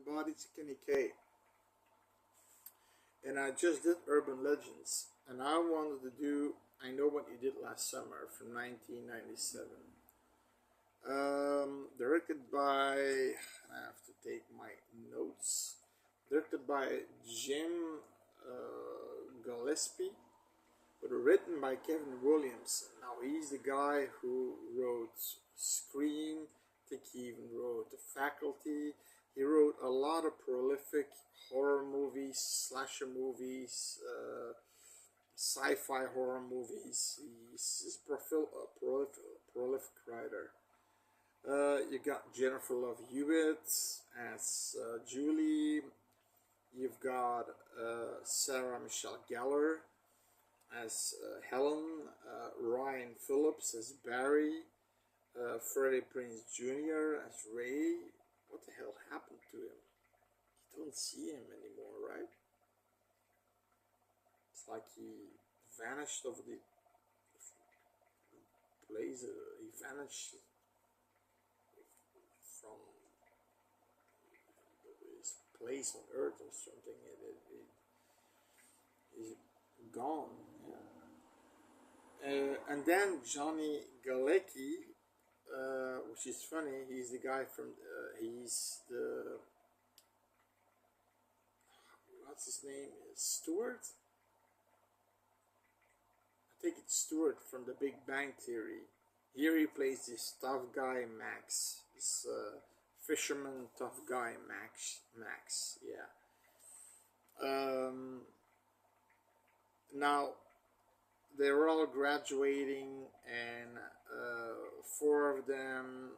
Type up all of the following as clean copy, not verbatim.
everybody, it's Kenny K. And I just did Urban Legends, and I wanted to do I Know What You Did Last Summer from 1997. Directed by, I have to take my notes, directed by Jim Gillespie, but written by Kevin Williamson. Now, he's the guy who wrote Scream. I think he even wrote The Faculty. He wrote a lot of prolific horror movies, slasher movies, sci-fi horror movies. He's a prolific writer. You got Jennifer Love Hewitt as Julie. You've got Sarah Michelle Gellar as Helen, Ryan Phillips as Barry, Freddie Prinze Jr. as Ray. What the hell happened to him? You don't see him anymore, right? It's like he vanished over the place. He vanished from his place on Earth or something. He's gone. Yeah. And then Johnny Galecki, which is funny. He's the guy from. He's the. What's his name? Stewart. I think it's Stewart from The Big Bang Theory. Here he plays this tough guy Max. This fisherman tough guy Max. Yeah. Now they were all graduating, and four of them,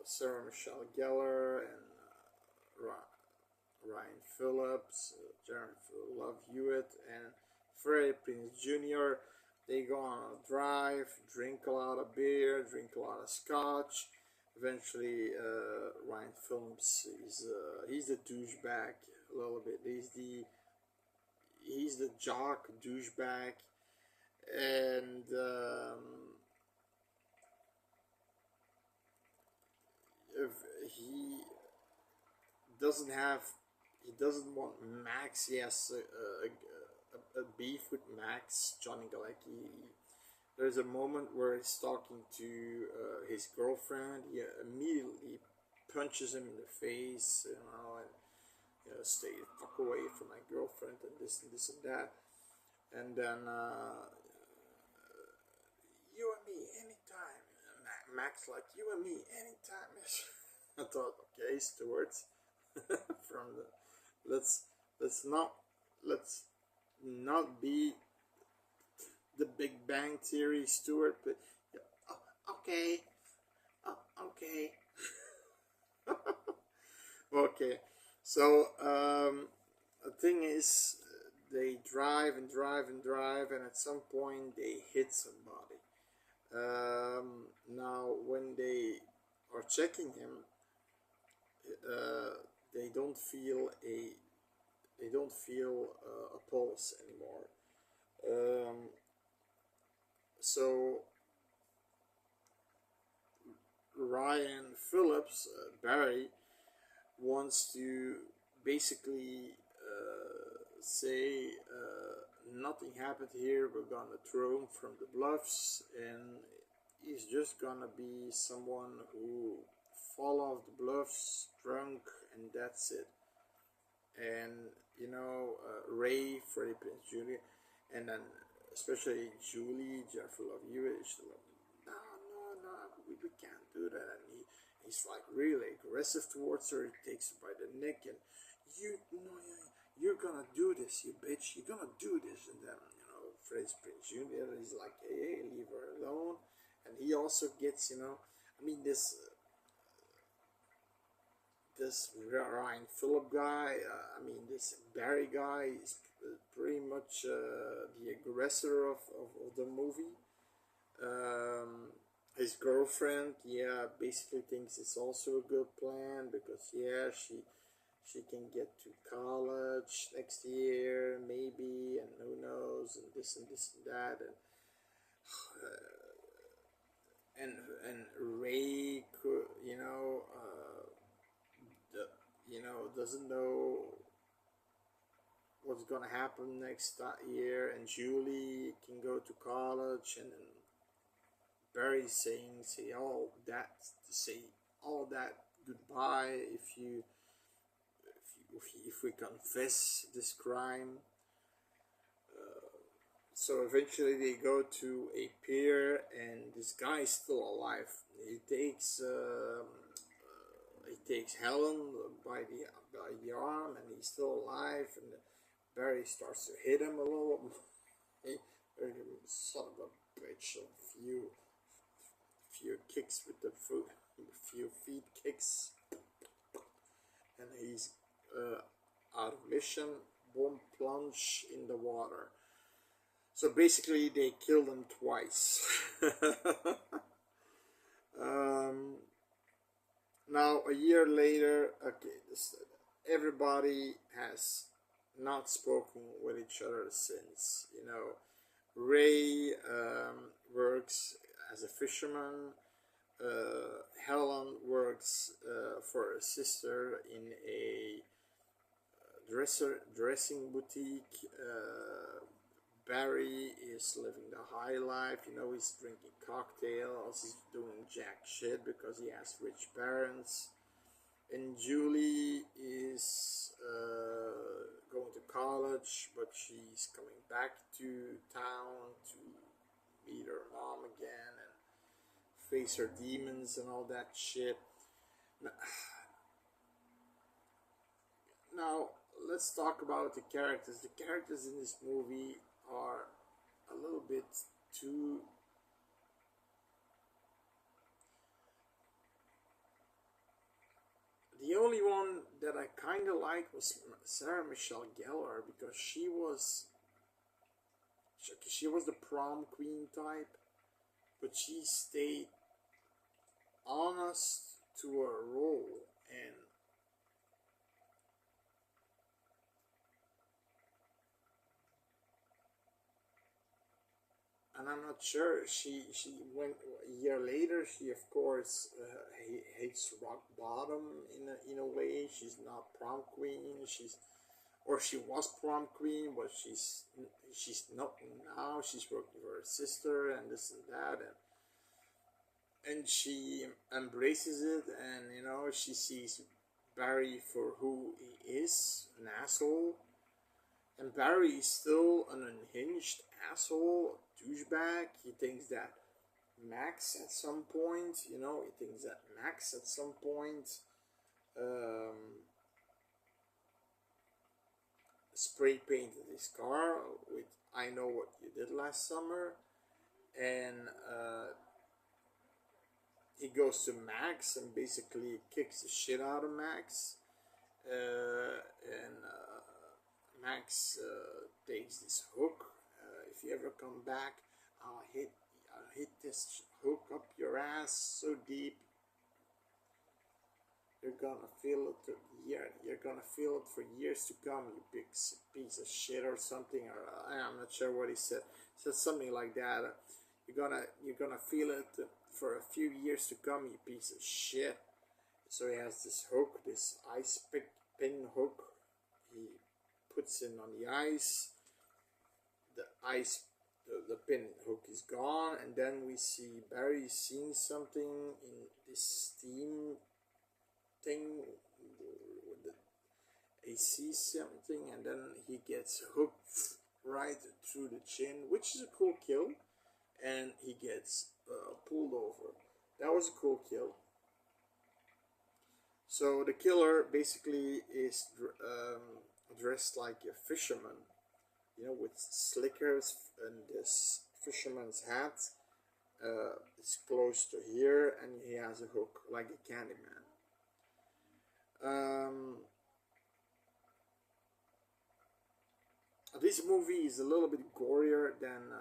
Sarah Michelle Gellar and Ryan Phillips, Jennifer Love Hewitt, and Freddie Prinze Jr. They go on a drive, drink a lot of beer, drink a lot of scotch. Eventually, Ryan Phillips he's the douchebag a little bit. He's the jock douchebag, and if doesn't have he doesn't want Max. He has a beef with Max, Johnny Galecki. There's a moment where he's talking to his girlfriend. He immediately punches him in the face, and stay the fuck away from my girlfriend, and this and that. And then you and me anytime. Max like, you and me anytime. I thought, okay, Stuart, from the let's not be the Big Bang Theory Stuart, but okay, okay. Okay, so the thing is, they drive and drive and drive, and at some point they hit somebody. Now, when they are checking him, they don't feel a pulse anymore. So Ryan Phillips, Barry, wants to basically say nothing happened here. We're gonna throw him from the bluffs, and he's just gonna be someone who fall off the bluffs drunk, and that's it. And Ray, Freddie Prinze Jr., and then especially Julie, Jennifer Love Hewitt, she's like, no, we can't do that. And he's like really aggressive towards her. He takes her by the neck, and you're gonna do this, you bitch. You're gonna do this. And then Freddie Prinze Jr. is like, hey, leave her alone. And he also gets, this Ryan Phillip guy, this Barry guy is pretty much the aggressor of the movie. His girlfriend, basically thinks it's also a good plan because, she can get to college next year, maybe, and who knows, and this and that, and Ray could, doesn't know what's gonna happen next year, and Julie can go to college, and then Barry say all that goodbye if we confess this crime. So eventually they go to a pier, and this guy is still alive. He takes Helen by the arm, and he's still alive. And Barry starts to hit him a little. Hey, son of a bitch! A few kicks with the foot, a few feet kicks, and he's out of mission. Boom, plunge in the water. So basically, they killed him twice. um, Now, a year later, okay, everybody has not spoken with each other since. Ray works as a fisherman. Helen works for her sister in a dressing boutique. Barry is living the high life. He's drinking cocktails. He's doing jack shit because he has rich parents. And Julie is going to college, but she's coming back to town to meet her mom again and face her demons and all that shit. Now, let's talk about the characters. The characters in this movie are a little bit too. The only one that I kind of liked was Sarah Michelle Gellar, because she was the prom queen type, but she stayed honest to her role, and I'm not sure. She went a year later. She of course hates rock bottom in a way. She's not prom queen. She was prom queen, but she's not now. She's working for her sister and this and that, and she embraces it, and she sees Barry for who he is, an asshole. And Barry is still an unhinged asshole, douchebag. He thinks that Max at some point, spray painted his car with "I know what you did last summer," and he goes to Max and basically kicks the shit out of Max. And Max takes this hook. If you ever come back, I'll hit this hook up your ass so deep you're gonna feel it. You're gonna feel it for years to come. You big piece of shit or something. Or I'm not sure what he said. He said something like that. You're gonna feel it for a few years to come. You piece of shit. So he has this hook, this ice pin hook. He puts it on the ice. The pin hook is gone, and then we see Barry seeing something in this steam thing. He sees something, and then he gets hooked right through the chin, which is a cool kill, and he gets pulled over. That was a cool kill. So the killer basically is dressed like a fisherman, with slickers and this fisherman's hat. It's close to here, and he has a hook like a Candyman. This movie is a little bit gorier than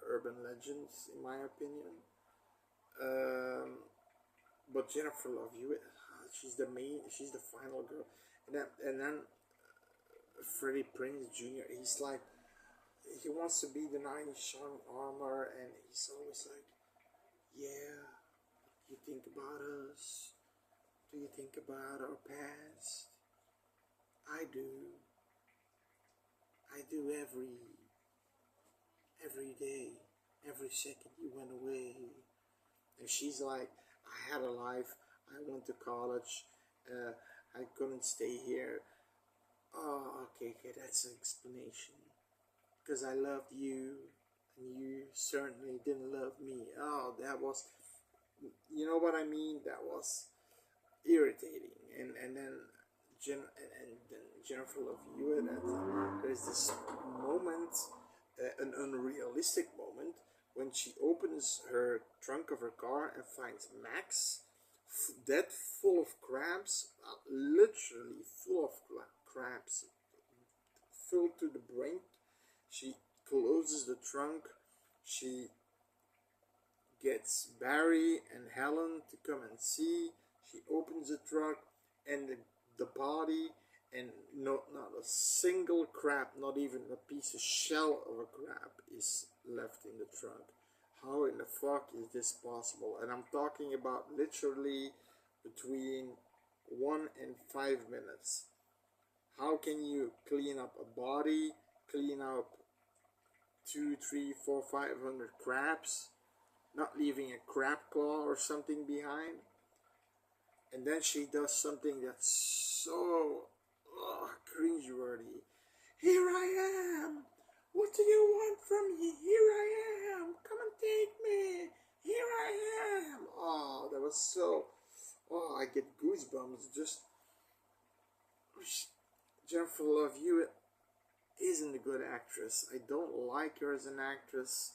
Urban Legends, in my opinion. But Jennifer Love Hewitt, she's the final girl, and then Freddie Prinze Jr. He's like, he wants to be the knight in shining armor, and he's always like, yeah, you think about us? Do you think about our past? do. I do every day, every second you went away. And she's like, I had a life, I went to college, I couldn't stay here. Oh, okay, okay, that's an explanation. Because I loved you, and you certainly didn't love me. Oh, that was, you know what I mean? That was irritating. And then and then Jennifer Love Hewitt, there's this moment, an unrealistic moment, when she opens her trunk of her car and finds Max dead full of crabs, literally full of crabs, filled to the brink. She closes the trunk. She gets Barry and Helen to come and see. She opens the truck, and the body, and not a single crab, not even a piece of shell of a crab, is left in the trunk. How in the fuck is this possible? And I'm talking about literally between 1 and 5 minutes. How can you clean up a body, clean up 2, 3, 4, 500 crabs, not leaving a crab claw or something behind? And then she does something that's so cringeworthy. Here I am. What do you want from me? Here I am. Come and take me. Here I am. Oh, that was so. Oh, I get goosebumps. Just Jennifer Love Hewitt isn't a good actress. I don't like her as an actress.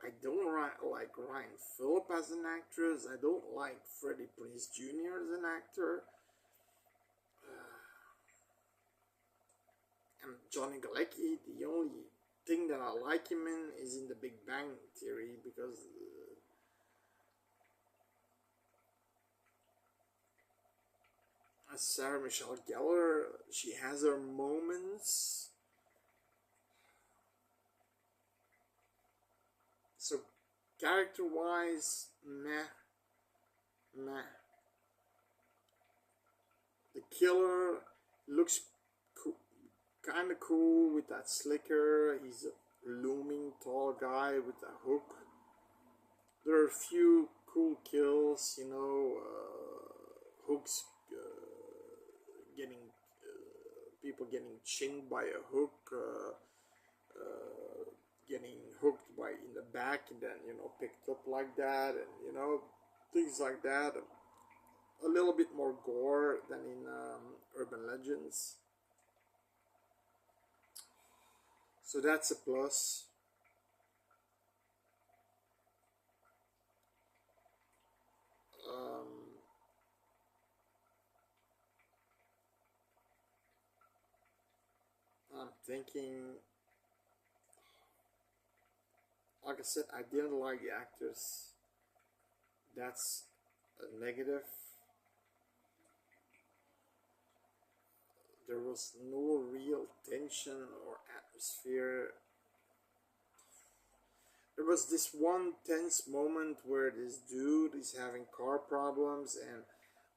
I don't like Ryan Phillip as an actress. I don't like Freddie Prinze Jr. as an actor. And Johnny Galecki, the only thing that I like him in is in The Big Bang Theory, because Sarah Michelle Gellar, she has her moments. So character-wise, meh. The killer looks kind of cool with that slicker. He's a looming tall guy with a hook. There are a few cool kills, hooks, getting people getting chinned by a hook, getting hooked by in the back and then picked up like that, and things like that. A little bit more gore than in Urban Legends, so that's a plus. I'm thinking, like I said, I didn't like the actors. That's a negative. There was no real tension or atmosphere. There was this one tense moment where this dude is having car problems, and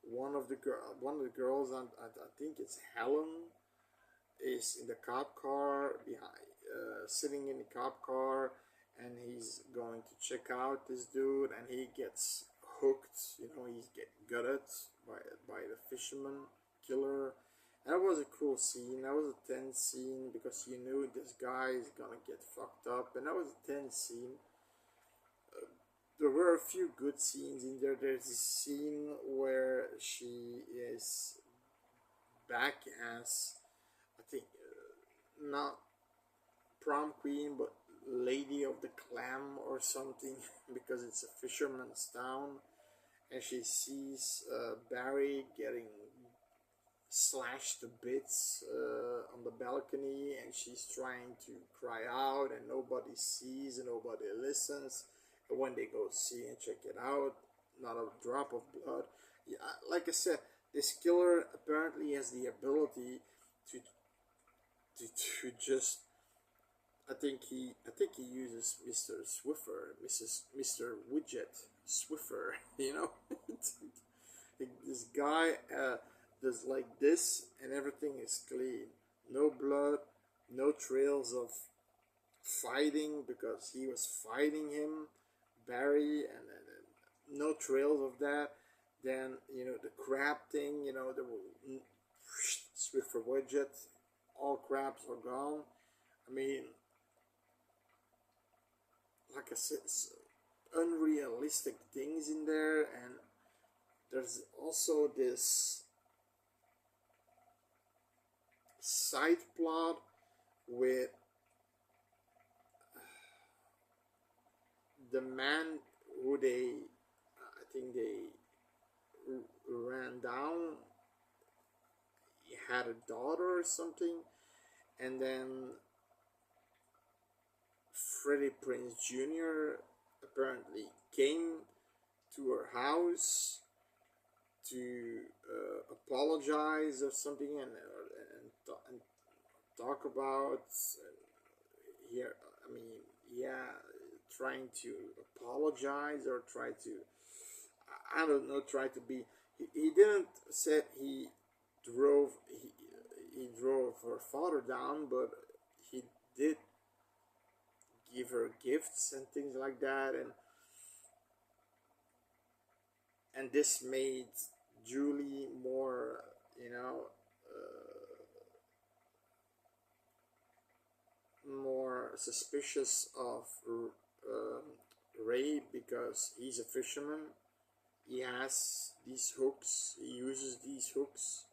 one of the girls, I think it's Helen, is in the cop car behind, sitting in the cop car, and he's going to check out this dude, and he gets hooked. He's get gutted by the fisherman killer. And that was a cool scene. That was a tense scene because you knew this guy is gonna get fucked up, and that was a tense scene. There were a few good scenes in there. There's this scene where she is back as, I think, not prom queen, but lady of the clam or something, because it's a fisherman's town, and she sees Barry getting slashed to bits on the balcony, and she's trying to cry out, and nobody sees and nobody listens. And when they go see and check it out, not a drop of blood. Yeah, like I said, this killer apparently has the ability to just. I think he uses Mr. Swiffer, Mr. Widget Swiffer. this guy does like this, and everything is clean. No blood, no trails of fighting because he was fighting him, Barry, and no trails of that. Then the crab thing, the Swiffer widget, all crabs are gone. I mean, like I said, it's unrealistic things in there, and there's also this side plot with the man who I think they ran down. He had a daughter or something, and then Freddie Prince Jr. apparently came to her house to apologize or something, and talk about here. I mean, yeah, trying to apologize or try to, I don't know, try to be. He didn't said drove he drove her father down, but he did give her gifts and things like that, and this made Julie more, more suspicious of um, Ray because he's a fisherman. He has these hooks. He uses these hooks.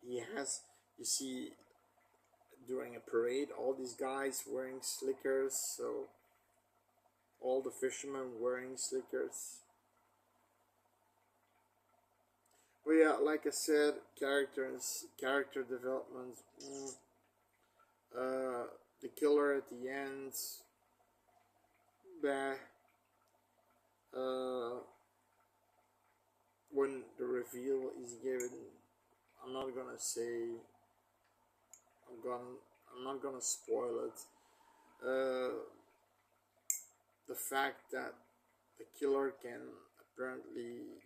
He has, you see, during a parade, all these guys wearing slickers. So all the fishermen wearing slickers. But yeah, like I said, character development. The killer at the end. Bah. When the reveal is given, I'm not gonna say. I'm not gonna spoil it. The fact that the killer can apparently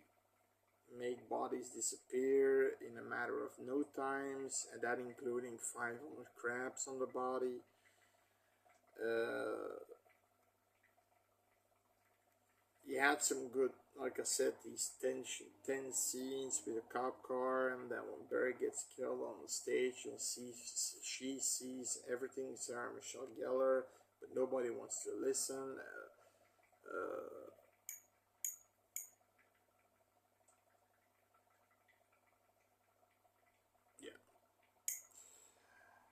make bodies disappear in a matter of no times, and that including 500 crabs on the body. He had some good, like I said, these 10 scenes with a cop car, and then when Barry gets killed on the stage, and she sees everything, Sarah Michelle Gellar, but nobody wants to listen.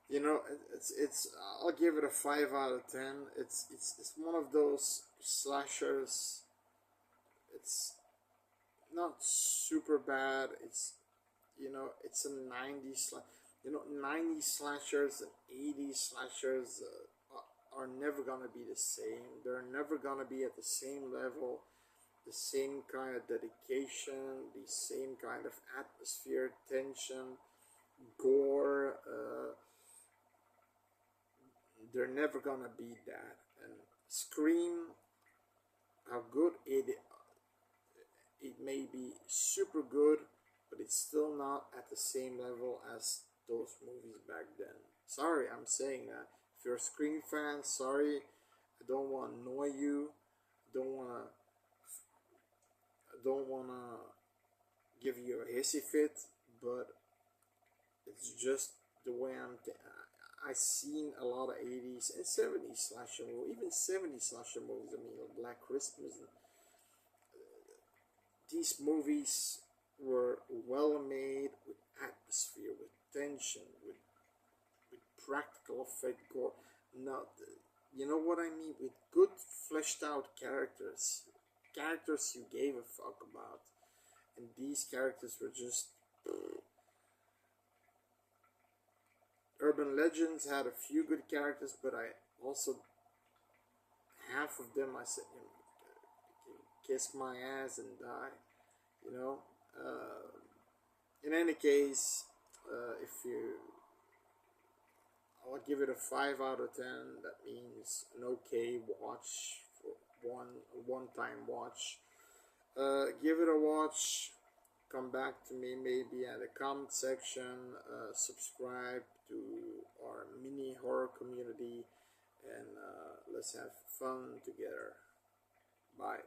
Yeah, it's I'll give it a 5 out of 10. It's one of those slashers. It's not super bad. It's a 90s 90s slashers and 80s slashers are never gonna be the same. They're never gonna be at the same level, the same kind of dedication, the same kind of atmosphere, tension, gore. They're never gonna be that. And Scream, how good it may be super good, but it's still not at the same level as those movies back then. Sorry, I'm saying that. If you're a Scream fan, sorry, I don't want to annoy you. I don't wanna give you a hissy fit, but it's just the way I've seen a lot of 80s and 70s slasher movies, even 70s slasher movies. I mean, Black Christmas. These movies were well made with atmosphere, with tension, with practical effect gore. Not, you know what I mean? With good fleshed out characters you gave a fuck about, and these characters were just. Urban Legends had a few good characters, but I also half of them I said, kiss my ass and die, you know. In any case, if you, I'll give it a 5 out of 10. That means an okay watch for one time watch. Give it a watch. come back to me maybe at the comment section, subscribe to our mini horror community, and let's have fun together. Bye.